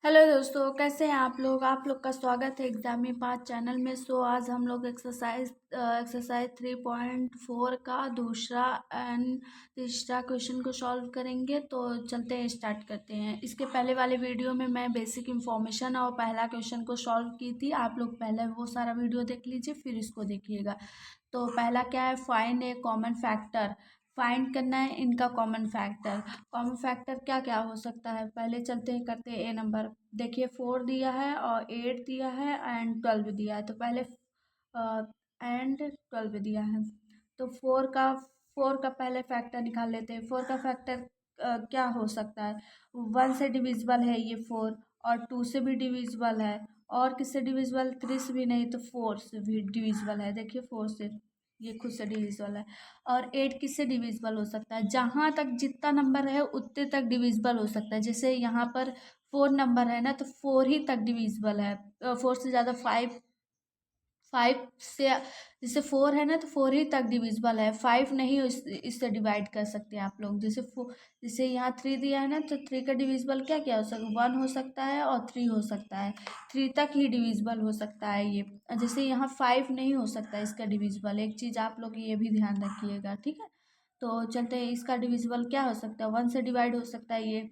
Hello दोस्तों, कैसे हैं आप लोग का स्वागत है एग्जामी पास चैनल में। आज हम लोग एक्सरसाइज 3.4 का दूसरा एंड तीसरा क्वेश्चन को सॉल्व करेंगे। तो चलते हैं, स्टार्ट करते हैं। इसके पहले वाले वीडियो में मैं बेसिक इंफॉर्मेशन और पहला क्वेश्चन को सॉल्व की थी। आप लोग पहले वो सारा वीडियो देख लीजिए, फिर इसको देखिएगा। तो पहला क्या है, फाइंड ए कॉमन फैक्टर। फाइंड करना है इनका कॉमन फैक्टर। कॉमन फैक्टर क्या क्या हो सकता है, पहले चलते हैं, करते हैं। ए नंबर देखिए, 4 दिया है और 8 दिया है एंड 12 दिया है। तो पहले एंड 12 दिया है, तो फोर का पहले फैक्टर निकाल लेते हैं। फोर का फैक्टर क्या हो सकता है, 1 से डिविजिबल है ये 4, और 2 से भी डिविजिबल है, और किससे डिविजिबल, 3 से भी नहीं, तो 4 से भी डिविजिबल है। देखिए 4 से, ये खुद से डिविजिबल है। और 8 किससे डिविजिबल हो सकता है, जहाँ तक जितना नंबर है उतने तक डिविजिबल हो सकता है। जैसे यहाँ पर 4 नंबर है ना, तो 4 ही तक डिविजिबल है। 4 से ज़्यादा 5, 5 से, जैसे 4 है ना तो 4 ही तक डिविजिबल है, 5 नहीं। इससे डिवाइड कर सकते हैं आप लोग। जैसे यहाँ 3 दिया है ना, तो 3 का डिविजिबल क्या क्या हो सकता है, 1 हो सकता है और 3 हो सकता है। 3 तक ही डिविजिबल हो सकता है ये। जैसे यहाँ 5 नहीं हो सकता इसका डिविजिबल। एक चीज़ आप लोग ये भी ध्यान रखिएगा, ठीक है। तो चलते हैं, इसका डिविजिबल क्या हो सकता है, 1 से डिवाइड हो सकता है ये,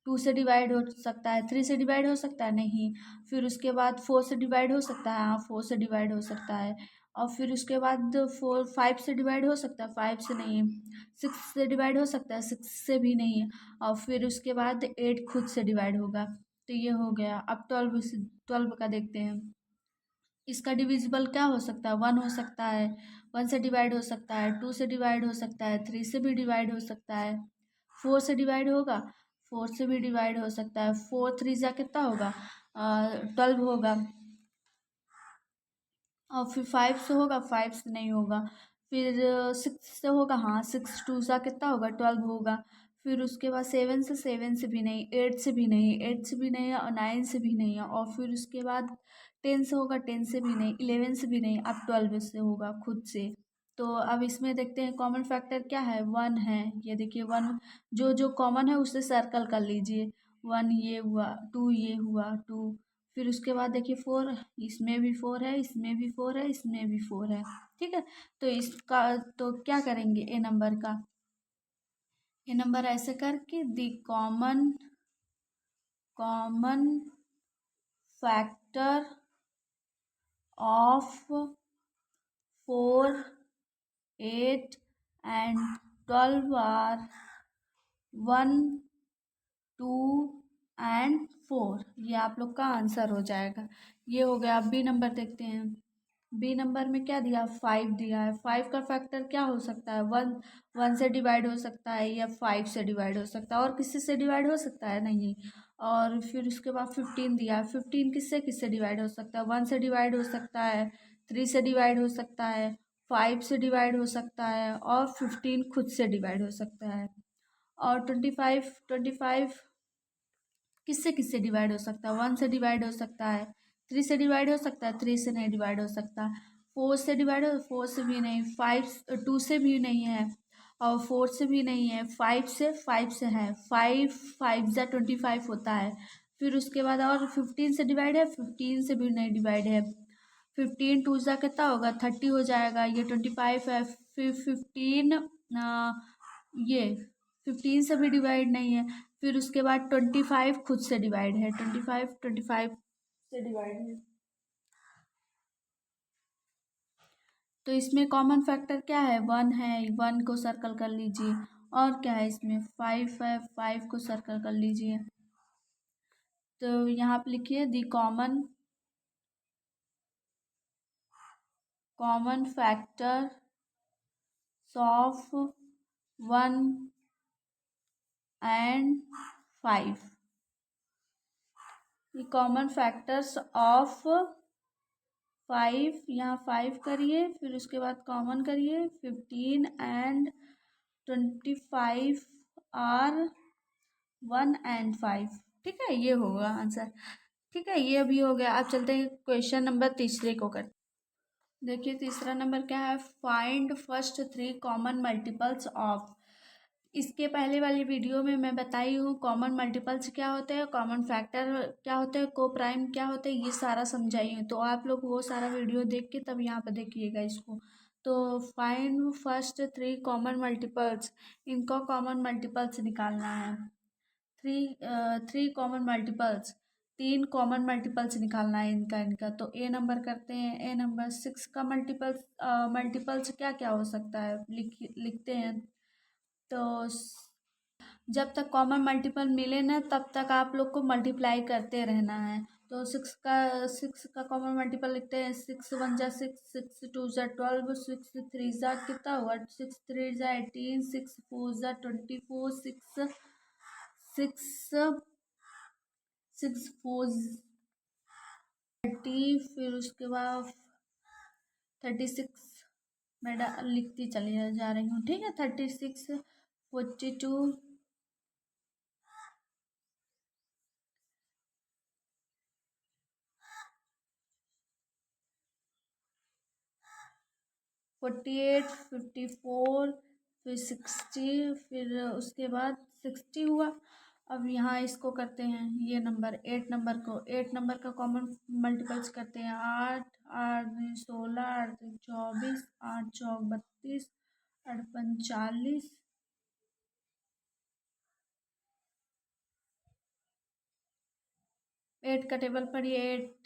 2 से डिवाइड हो सकता है, 3 से डिवाइड हो सकता है नहीं। फिर उसके बाद 4 से डिवाइड हो सकता है, हाँ 4 से डिवाइड हो सकता है। और फिर उसके बाद 5 से डिवाइड हो सकता है, 5 से नहीं है। 6 से डिवाइड हो सकता है, 6 से भी नहीं है। और फिर उसके बाद 8 खुद से डिवाइड होगा। तो ये हो गया। अब 12 का देखते हैं। इसका डिविजिबल क्या हो सकता है, 1 हो सकता है, 1 से डिवाइड हो सकता है, 2 से डिवाइड हो सकता है, 3 से भी डिवाइड हो सकता है, 4 से डिवाइड होगा, 4 से भी डिवाइड हो सकता है। 4 3 जा कितना होगा, 12 होगा। और फिर 5 से होगा, 5 से नहीं होगा। फिर 6 से होगा, हाँ 6 2 सा कितना होगा, 12 होगा। फिर उसके बाद 7 से भी नहीं, 8 से भी नहीं, 8 से भी नहीं है, और 9 से भी नहीं है। और फिर उसके बाद 10 से होगा, 10 से भी नहीं, 11 से भी नहीं, अब 12 से होगा खुद से। तो अब इसमें देखते हैं कॉमन फैक्टर क्या है, 1 है। ये देखिए 1, जो जो कॉमन है उसे सर्कल कर लीजिए। 1 ये हुआ, 2 ये हुआ, 2। फिर उसके बाद देखिए 4, इसमें भी 4 है, इसमें भी 4 है, इसमें भी 4 है, ठीक है। तो इसका तो क्या करेंगे, ए नंबर ऐसे करके, the common factor of 4 8 and 12 are 1 2 and 4। ये आप लोग का आंसर हो जाएगा। ये हो गया। अब बी नंबर देखते हैं। बी नंबर में क्या दिया, 5 दिया है। 5 का फैक्टर क्या हो सकता है, 1 से डिवाइड हो सकता है, या 5 से डिवाइड हो सकता है, और किसी से डिवाइड हो सकता है नहीं। और फिर उसके बाद 15 दिया है। 15 किससे किससे डिवाइड हो सकता है, 1 से डिवाइड हो सकता है, 3 से डिवाइड हो सकता है, 5 से डिवाइड हो सकता है, और 15 खुद से डिवाइड हो सकता है। और 25 किससे किससे डिवाइड हो सकता है, 1 से डिवाइड हो सकता है, 3 से डिवाइड हो सकता है, 3 से नहीं डिवाइड हो सकता, 4 से डिवाइड हो, 4 से भी नहीं, 2 से भी नहीं है, और 4 से भी नहीं है, 5 से है, 5 जा 25 होता है। फिर उसके बाद और 15 से डिवाइड है, 15 से भी नहीं डिवाइड है। 15 2 जा कितना होगा, 30 हो जाएगा। ये 25 है। फिर 15 ये 15 से भी डिवाइड नहीं है। फिर उसके बाद 25 खुद से डिवाइड है, 25 से डिवाइड है। तो इसमें कॉमन फैक्टर क्या है, 1 है, 1 को सर्कल कर लीजिए। और क्या है इसमें, 5 है, 5 को सर्कल कर लीजिए। तो यहाँ पे लिखिए, the common factor of 1 and 5। ये कॉमन फैक्टर्स ऑफ 5, यहाँ 5 करिए, फिर उसके बाद कॉमन करिए, 15 एंड 25 आर 1 एंड 5, ठीक है। ये होगा आंसर, ठीक है। ये अभी हो गया। अब चलते हैं क्वेश्चन नंबर तीसरे को कर। देखिए तीसरा नंबर क्या है, find first 3 common multiples of. इसके पहले वाली वीडियो में मैं बताई हूँ कॉमन मल्टीपल्स क्या होते हैं, कॉमन फैक्टर क्या होते हैं, को प्राइम क्या होते हैं, ये सारा समझाई हूँ। तो आप लोग वो सारा वीडियो देख के तब यहाँ पे देखिएगा इसको। तो find first three common multiples, इनका कॉमन मल्टीपल्स निकालना है। थ्री कॉमन मल्टीपल्स, तीन कॉमन मल्टीपल्स निकालना है इनका। तो ए नंबर करते हैं। ए नंबर 6 का मल्टीपल्स क्या क्या हो सकता है लिखते हैं। तो जब तक कॉमन मल्टीपल मिले ना तब तक आप लोग को मल्टीप्लाई करते रहना है। तो सिक्स का कॉमन मल्टीपल लिखते हैं। 6 1 जा 6, 6 2 जा 12, 6 3 जा कितना हुआ, 6 3 जा 18, 6 4 जा 24, 6 4 30, फिर उसके बाद 36 मैं लिखती चली जा रही हूँ, ठीक है। 36 42 48 54 फिर 60, फिर उसके बाद 60 हुआ। अब यहाँ इसको करते हैं, ये नंबर 8 नंबर का कॉमन मल्टीपल्स करते हैं। 8 8 16, 8 24, 8 चौक 32, 8 पंच 40, 8 का टेबल पर ये 8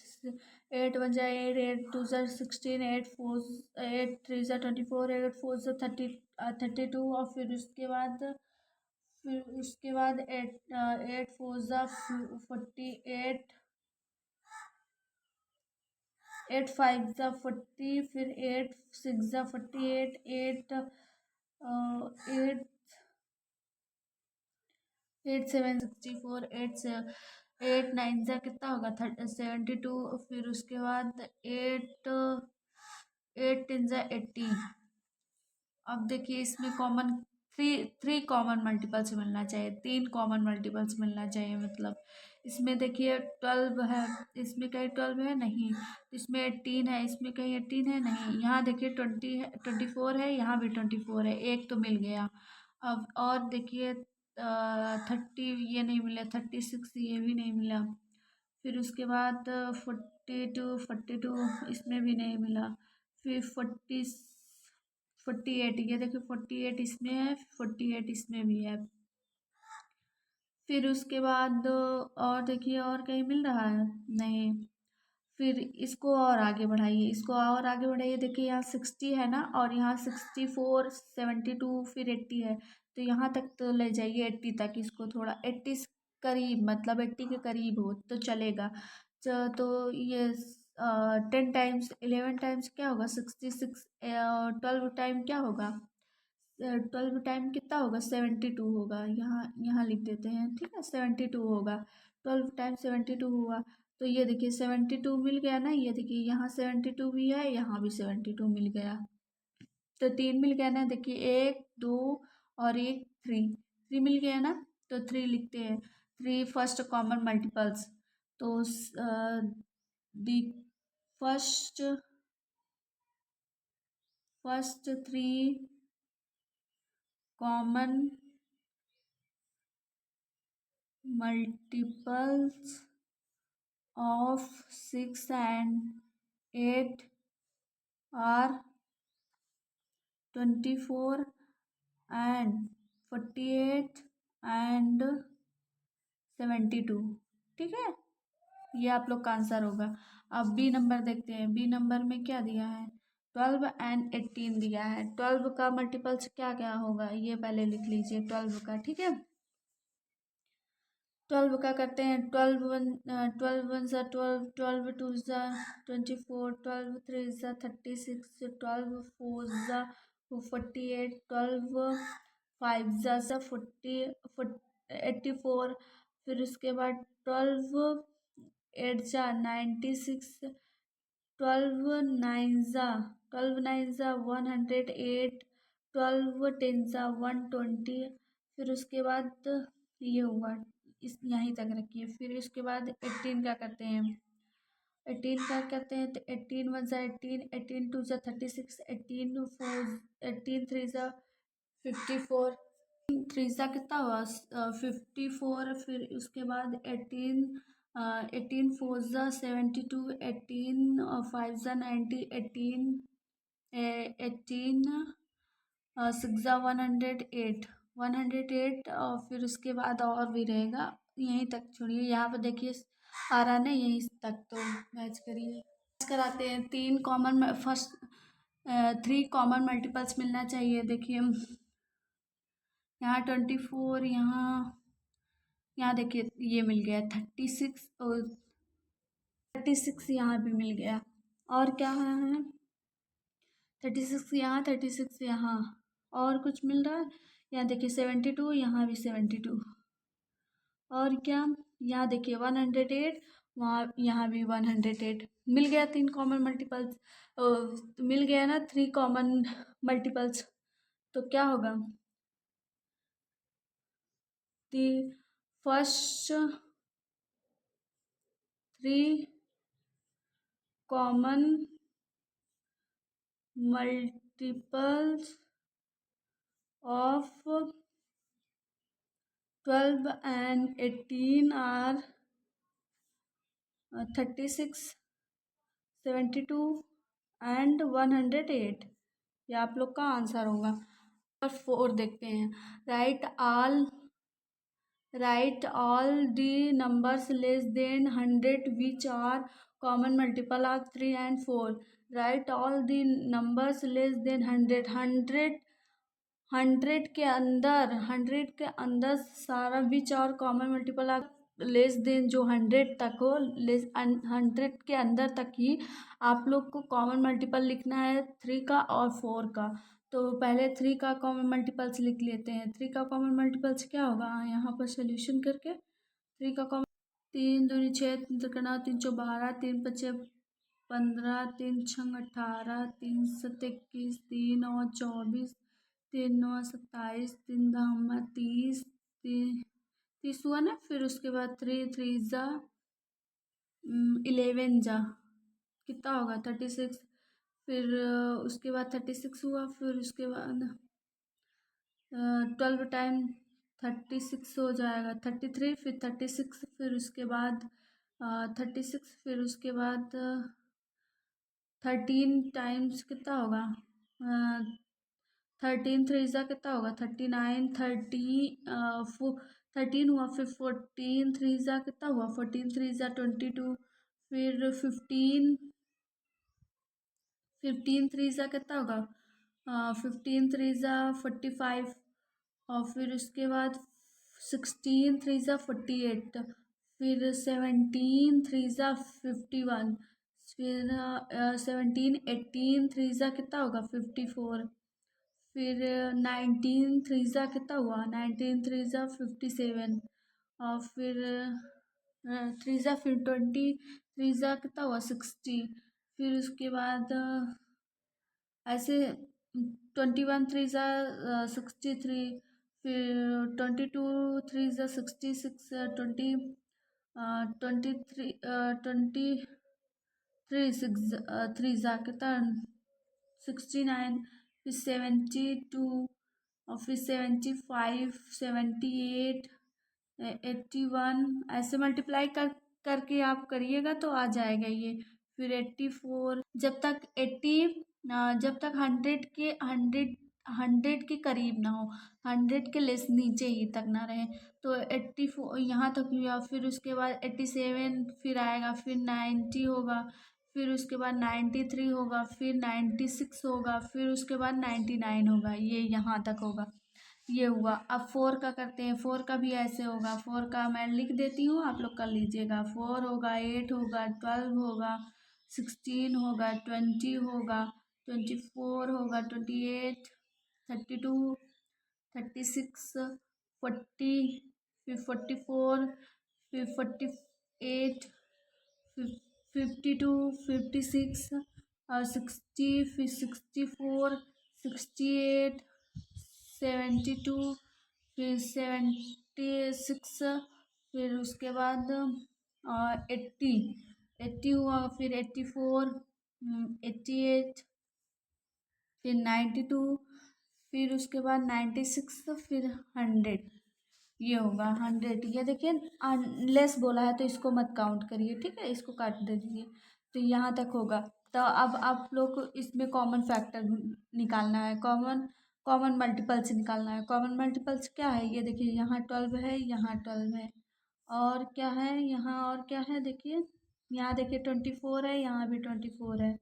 8 1 जा 8, 8 2 जा 16, 8 4 8 3 जा 24, 8 4 जा 32, और फिर उसके बाद 8 4 जा 48, 8 5 जा 40, फिर 8 6 जा 48, 8 7 64, 8 9 जा कितना होगा 72, फिर उसके बाद 8 8 10 जा 80। अब देखिए इसमें common three three common multiples मिलना चाहिए, तीन कॉमन मल्टीपल्स मिलना चाहिए। मतलब इसमें देखिए 12 है, इसमें कहीं 12 है नहीं, इसमें 18 है, इसमें कहीं 18 है नहीं, यहाँ देखिए 20 है, 24 है, यहाँ भी 24 है, एक तो मिल गया। अब और देखिए 30 ये नहीं मिला, 36 ये भी नहीं मिला, फिर उसके बाद 42 इसमें भी नहीं मिला, फिर 48 ये देखिए 48 इसमें है, 48 इसमें भी है। फिर उसके बाद और देखिए और कहीं मिल रहा है नहीं, फिर इसको और आगे बढ़ाइए, इसको और आगे बढ़ाइए। देखिए यहाँ 60 है ना, और यहाँ 64 72 फिर 80 है, तो यहाँ तक तो ले जाइए 80 तक, इसको थोड़ा 80 करीब, मतलब 80 के करीब हो तो चलेगा। तो ये 10 टाइम्स 11 टाइम्स क्या होगा 66, 12 टाइम क्या होगा 12 टाइम कितना होगा 72 होगा, यहाँ यहाँ लिख देते हैं, ठीक है 72 होगा। 12 टाइम 72 हुआ, तो ये देखिए 72 मिल गया ना, ये देखिए यहाँ 72 भी है, यहाँ भी 72 मिल गया, तो तीन मिल गया ना। देखिए एक दो और एक थ्री, थ्री मिल गया ना, तो थ्री लिखते हैं। थ्री फर्स्ट कॉमन मल्टीपल्स, तो the first first three common multiples of 6 and 8 are 24 and 48 and 72, ठीक है। ये आप लोग का आंसर होगा। अब बी नंबर देखते हैं, बी नंबर में क्या दिया है 12 एंड 18 दिया है। 12 का मल्टीपल्स क्या क्या होगा ये पहले लिख लीजिए 12 का, ठीक है। 12 का करते हैं, 12 1 जा 12, 12 2 जा 24, 12 3 जा 36, 12 4 जा 48, 12 5 जा 84, फिर उसके बाद 12 8 जा 96, 12 9 जा 108, 12 10 जा 120, फिर उसके बाद ये हुआ, इस यहीं तक रखिए। फिर इसके बाद 18 का करते हैं, 18 का करते हैं, तो 18 1 जा 18, 18 2 जा 36, 18 4 18 3 जा 54, थ्रीज़ा कितना हुआ 54, फिर उसके बाद 18, 18 4 72, 18 5 90, 18 6 108, 108, और फिर उसके बाद और भी रहेगा। यहीं तक छोड़िए, यहाँ पे देखिए आ रहा ना, यहीं तक, तो मैच करिए। मैच कराते हैं। तीन कॉमन फर्स्ट 3 कॉमन मल्टीपल्स मिलना चाहिए। देखिए यहाँ 24, यहाँ देखिए ये मिल गया 36, और 36 यहाँ भी मिल गया। और क्या है 36 यहाँ, 36 यहाँ, और कुछ मिल रहा है। यहाँ देखिए 72, यहाँ भी 72, और क्या यहाँ देखिए 108, वहाँ यहाँ भी 108 मिल गया। 3 कॉमन मल्टीपल्स मिल गया ना, 3 कॉमन मल्टीपल्स। तो क्या होगा, the first 3 common multiples of 12 and 18 are 36, 72 and 108। ये आप लोग का आंसर होगा। और 4 देखते हैं। Write all the numbers less than 100 which are common multiple of 3 and 4। Write all the numbers less than 100, 100 के अंदर सारा विच और common multiple of less than, जो 100 तक हो, लेस 100 के अंदर तक ही आप लोग को कॉमन मल्टीपल लिखना है 3 का और 4 का। तो पहले 3 का कॉमन मल्टीपल्स लिख लेते हैं। 3 का कॉमन मल्टीपल्स क्या होगा, यहाँ पर सोल्यूशन करके 3 का कॉमन 3 दूनी 6, 3 त्रिकना 3 चौ 12, 3 पचे 15, 3 छंग 18, 3 सत 21, 3 और 24, 3 9 27, 3 दाम 30, 30 हुआ ना। फिर उसके बाद 3 3 जा 11 जा कितना होगा 36। फिर उसके बाद 36 हुआ। फिर उसके बाद 12 टाइम 36 हो जाएगा 33, फिर 36, फिर उसके बाद 36, फिर उसके बाद 13 टाइम्स कितना होगा 13 3 ज़ा कितना होगा 39, 13 हुआ। फिर 14 3 ज़ा कितना हुआ 14 3 ज़ा 22, फिर 15 3 ज़ा कितना होगा 15 3 ज़ा 45, और फिर उसके बाद 16 3 ज़ा 48, फिर 17 3 ज़ा 51, फिर 17 18 3 ज़ा कितना होगा 54, फिर 19 3 ज़ा कितना हुआ 19 3 ज़ा 57, और फिर 3 ज़ा फिर 20 3 ज़ा कितना हुआ 60, फिर उसके बाद ऐसे 21 3 ज़ा 63, फिर 22 3 ज़ा 66, 23 23 6 3 ज़ा कितना 69, फिर 72, और फिर 75 78 81, ऐसे मल्टीप्लाई करके आप करिएगा तो आ जाएगा ये। फिर 84, जब तक 100 के करीब ना हो, 100 के लेस नीचे ही तक ना रहे, तो 84 यहाँ तक हुआ। फिर उसके बाद 87 फिर आएगा, फिर 90 होगा, फिर उसके बाद 93 होगा, फिर 96 होगा, फिर उसके बाद 99 होगा। ये यहाँ तक होगा। ये हुआ। अब 4 का करते हैं। 4 का भी ऐसे होगा। 4 का मैं लिख देती हूँ, आप लोग कर लीजिएगा। 4 होगा, 8 होगा, 12 होगा, 16 होगा, 20 होगा, 24 होगा, 28, 32, 36, 40, फिर 44, फिर 48, 52, 56 और 60, फिर 64, 68, 72, फिर 76, फिर उसके बाद 80, 80 हुआ, फिर 84, 88, फिर 92, फिर उसके बाद 96, फिर 100, ये होगा 100। ये देखिए लेस बोला है तो इसको मत काउंट करिए, ठीक है, इसको काट दे दीजिए। तो यहाँ तक होगा। तो अब आप लोग को इसमें कॉमन फैक्टर निकालना है, कॉमन कॉमन मल्टीपल्स निकालना है। कॉमन मल्टीपल्स क्या है, ये देखिए यहाँ 12 है, यहाँ 12 है, और क्या है यहाँ, और क्या है देखिए, यहाँ देखिए 24 है, यहाँ भी 24 है,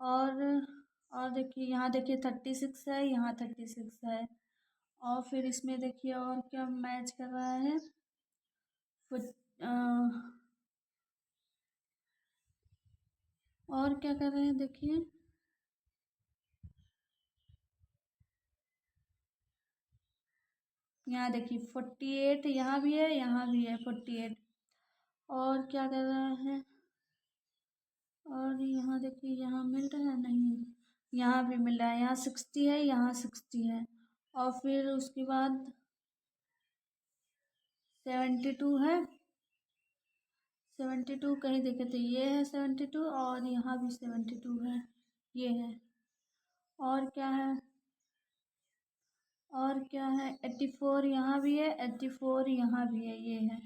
और और देखिए यहाँ देखिए 36 है, यहाँ 36 है, और फिर इसमें देखिए और क्या मैच कर रहा है, कुछ और क्या कर रहे हैं देखिए, यहाँ देखिए 48, यहाँ भी है, यहाँ भी है 48, और क्या कर रहा है, और यहाँ देखिए यहाँ मिल रहा है, नहीं, यहाँ भी मिल रहा है, यहाँ 60 है, यहाँ 60 है, और फिर उसके बाद 72 है, 72 कहीं देखे तो ये है 72, और यहाँ भी 72 है, ये है, और क्या है, और क्या है 84 यहाँ भी है, 84 यहाँ भी है, ये है,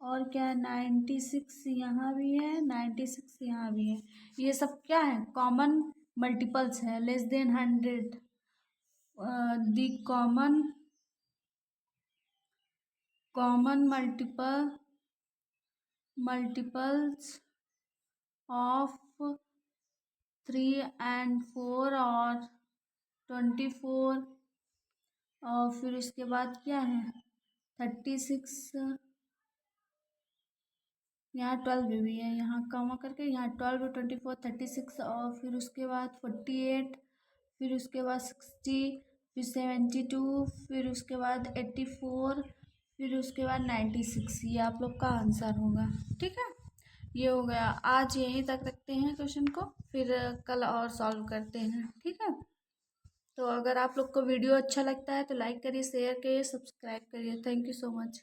और क्या है 96 यहाँ भी है, 96 यहाँ भी है। ये सब क्या है, कॉमन मल्टीपल्स है, less than 100, the common multiples of 3 and 4 और 24, और फिर इसके बाद क्या है 36, यहाँ 12 भी है, यहाँ कमा करके यहाँ 12, 24, 36, और फिर उसके बाद 48, फिर उसके बाद 60, फिर 72, फिर उसके बाद 84, फिर उसके बाद 96। ये आप लोग का आंसर होगा, ठीक है। ये हो गया, आज यहीं तक रखते हैं क्वेश्चन को, फिर कल और सॉल्व करते हैं, ठीक है। तो अगर आप लोग को वीडियो अच्छा लगता है तो लाइक करिए, शेयर करिए, सब्सक्राइब करिए। Thank you so much.